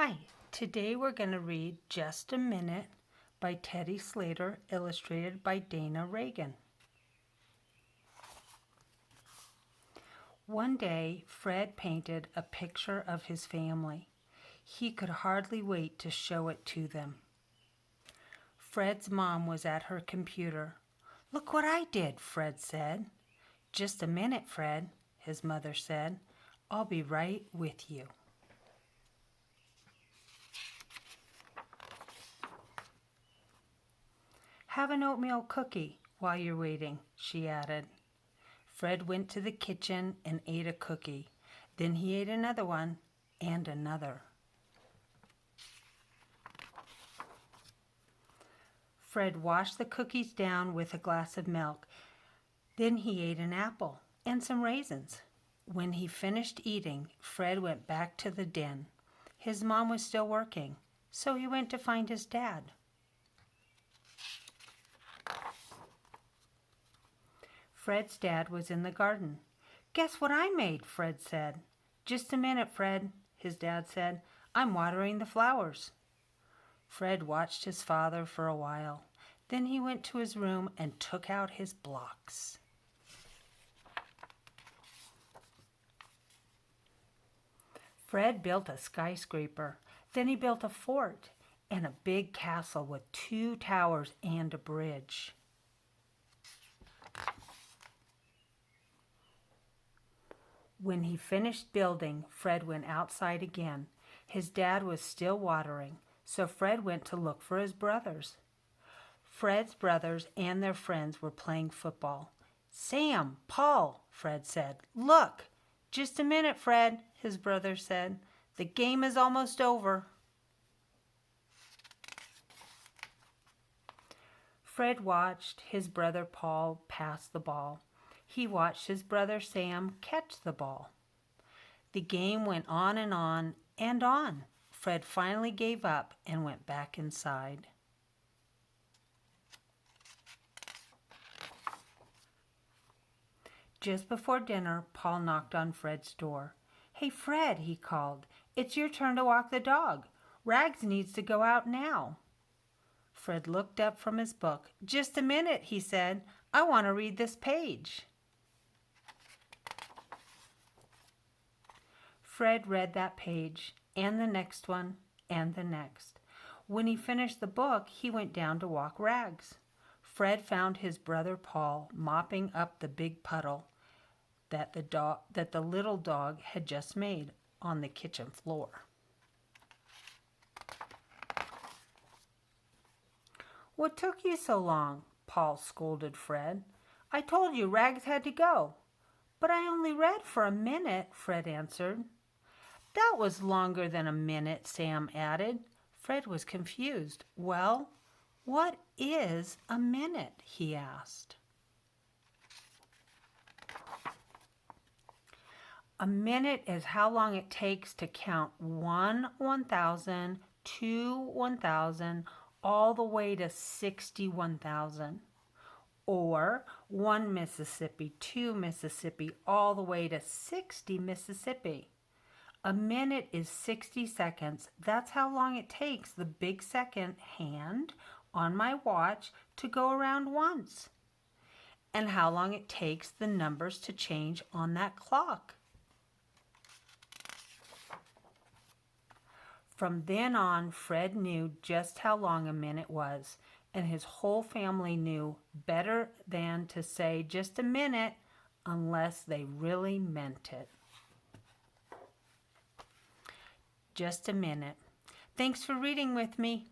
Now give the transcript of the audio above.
Hi, today we're going to read Just a Minute by Teddy Slater, illustrated by Dana Reagan. One day, Fred painted a picture of his family. He could hardly wait to show it to them. Fred's mom was at her computer. "Look what I did," Fred said. "Just a minute, Fred," his mother said. "I'll be right with you." "Have an oatmeal cookie while you're waiting," she added. Fred went to the kitchen and ate a cookie. Then he ate another one and another. Fred washed the cookies down with a glass of milk. Then he ate an apple and some raisins. When he finished eating, Fred went back to the den. His mom was still working, so he went to find his dad. Fred's dad was in the garden. "Guess what I made?" Fred said. "Just a minute, Fred," his dad said. "I'm watering the flowers." Fred watched his father for a while. Then he went to his room and took out his blocks. Fred built a skyscraper. Then he built a fort and a big castle with 2 towers and a bridge. When he finished building, Fred went outside again. His dad was still watering, so Fred went to look for his brothers. Fred's brothers and their friends were playing football. "Sam, Paul," Fred said. "Look." "Just a minute, Fred," his brother said. "The game is almost over." Fred watched his brother Paul pass the ball. He watched his brother Sam catch the ball. The game went on and on and on. Fred finally gave up and went back inside. Just before dinner, Paul knocked on Fred's door. "Hey, Fred," he called. "It's your turn to walk the dog. Rags needs to go out now." Fred looked up from his book. "Just a minute," he said. "I want to read this page." Fred read that page, and the next one, and the next. When he finished the book, he went down to walk Rags. Fred found his brother Paul mopping up the big puddle that the little dog had just made on the kitchen floor. "What took you so long?" Paul scolded Fred. "I told you Rags had to go." "But I only read for a minute," Fred answered. "That was longer than a minute," Sam added. Fred was confused. "Well, what is a minute?" he asked. A minute is how long it takes to count 1 1,000, 2 1,000, all the way to 61,000. Or 1 Mississippi, 2 Mississippi, all the way to 60 Mississippi. A minute is 60 seconds. That's how long it takes the big second hand on my watch to go around once. And how long it takes the numbers to change on that clock. From then on, Fred knew just how long a minute was, and his whole family knew better than to say just a minute unless they really meant it. Just a minute. Thanks for reading with me.